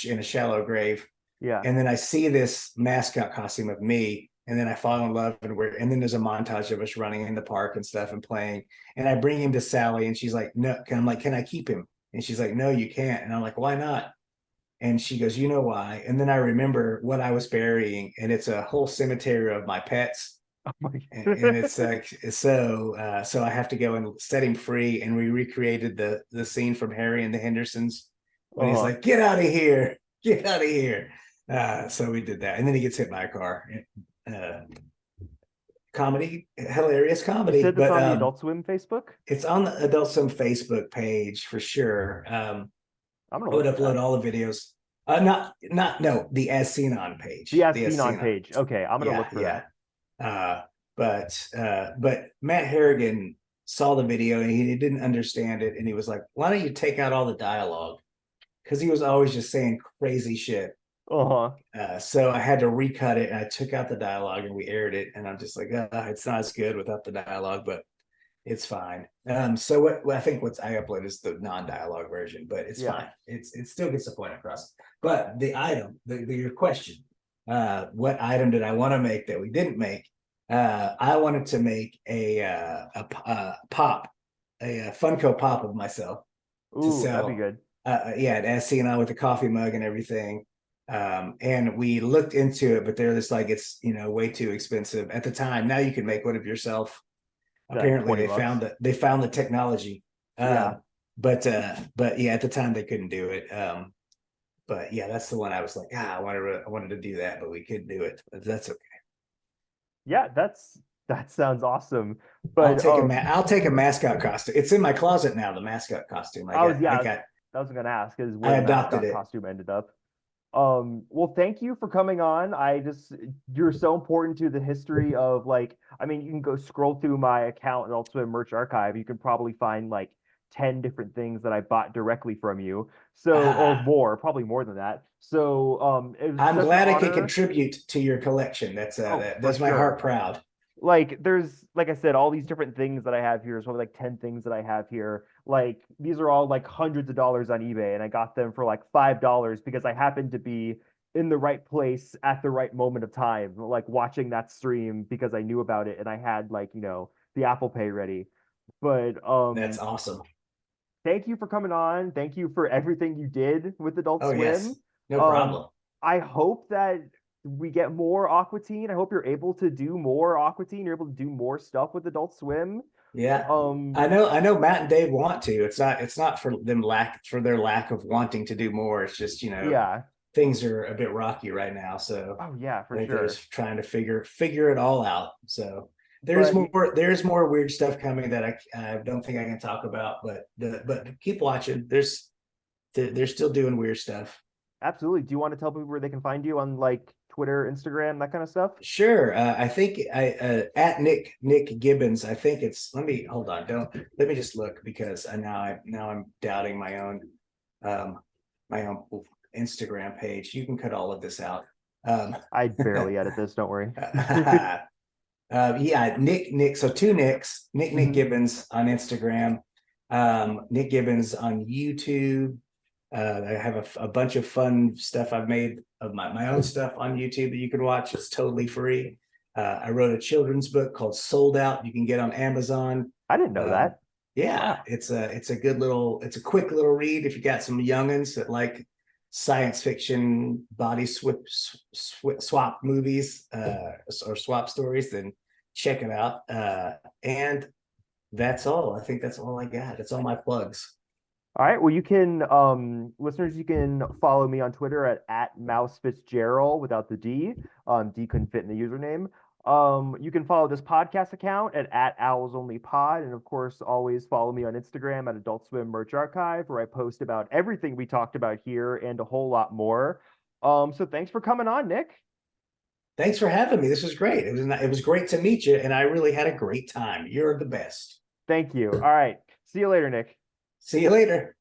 in a shallow grave, Yeah. and then I see this mascot costume of me, and then I fall in love, and then there's a montage of us running in the park and stuff and playing, and I bring him to Sally, and she's like, no, I'm like, can I keep him? And she's like, no, you can't. And I'm like, why not? And she goes, you know why? And then I remember what I was burying, and it's a whole cemetery of my pets. Oh my And it's like so I have to go and set him free, and we recreated the scene from Harry and the Hendersons when he's Uh-huh. like, get out of here, get out of here. So we did that, and then he gets hit by a car. uh Comedy, hilarious You comedy. said that's But on the Adult Swim Facebook? it's on the Adult Swim Facebook page for sure. I'm gonna I would look for upload that. all the videos. Not no, the As Seen On The page. As The As Seen On Seen On. page. Okay, I'm gonna Yeah, look for yeah. that. But Matt Harrigan saw the video and he didn't understand it, and he was like, "Why don't you take out all the dialogue?" Because he was always just saying crazy shit. Uh-huh. So I had to recut it, and I took out the dialogue and we aired it. And I'm just like, it's not as good without the dialogue, but it's fine. So what I think what's I upload is the non-dialogue version, but it's Yeah. fine. It still gets the point across. But the item, your question, what item did I want to make that we didn't make? I wanted to make a pop, a Funko Pop of myself to Ooh, that'd be sell. good. Yeah, at SC&I with the coffee mug and everything. And we looked into it, but they're just like, it's way too expensive at the time. Now you can make one of yourself. Like Apparently 20 bucks. they found the technology. Yeah. But yeah, at the time they couldn't do it. But yeah, that's the one I was like, I wanted to do that, but we couldn't do it. But that's okay. Yeah, that sounds awesome. But I'll take a mascot costume. It's in my closet now, the mascot costume. I was gonna ask is I where the adopted mascot it. costume ended up. Well, thank you for coming on. You're so important to the history of like, I mean, you can go scroll through my account and also in merch archive. You can probably find like 10 different things that I bought directly from you. So, or Ah, more, probably more than that. So, it was I'm such an glad I could honor. contribute to your collection. Oh, That for does my sure. heart proud. Like there's like I said, all these different things that I have here. There's probably like 10 things that I have here. Like these are all like hundreds of dollars on eBay, and I got them for like $5 because I happened to be in the right place at the right moment of time, like watching that stream because I knew about it and I had like, the Apple Pay ready. But That's awesome. thank you for coming on. Thank you for everything you did with Adult Oh Swim. yes, no Um, problem. I hope that we get more Aqua Teen. I hope you're able to do more Aqua Teen. You're able to do more stuff with Adult Swim. Yeah. Um, I know Matt and Dave want to. It's not for them for their lack of wanting to do more. It's just, yeah. things are a bit rocky right now. So Oh yeah, I for think they're sure. just trying to figure it all out. So But there's more weird stuff coming that I don't think I can talk about, but keep watching. They're still doing weird stuff. absolutely. Do you want to tell people where they can find you on like Twitter, Instagram, that kind of stuff? Sure. I think I at Nick Gibbons. I think it's. Let me hold on. Don't let me just look because now I'm doubting um my own Instagram page. You can cut all of this out. I barely edit this, don't worry. Yeah, Nick. So two Nicks. Nick Mhm. Gibbons on Instagram. Nick Gibbons on YouTube. I have a bunch of fun stuff I've made of my own stuff on YouTube that you can watch. It's totally free. I wrote a children's book called Sold Out. You can get on Amazon. I didn't know Um, that. yeah, Wow. it's a quick little read if you got some youngins that like science fiction body swap movies or swap stories. Then check it out. And that's all. I think that's all I got. That's all my plugs. All right. Well, you can, listeners, you can follow me on Twitter at Mouse Fitzgerald without the D. D couldn't fit in the username. You can follow this podcast account at Owls Only Pod, and of course, always follow me on Instagram at Adult Swim Merch Archive, where I post about everything we talked about here and a whole lot more. So thanks for coming on, Nick. Thanks for having me. This was great. It was great to meet you, and I really had a great time. You're the best. Thank you. All right. See you later, Nick. See you later.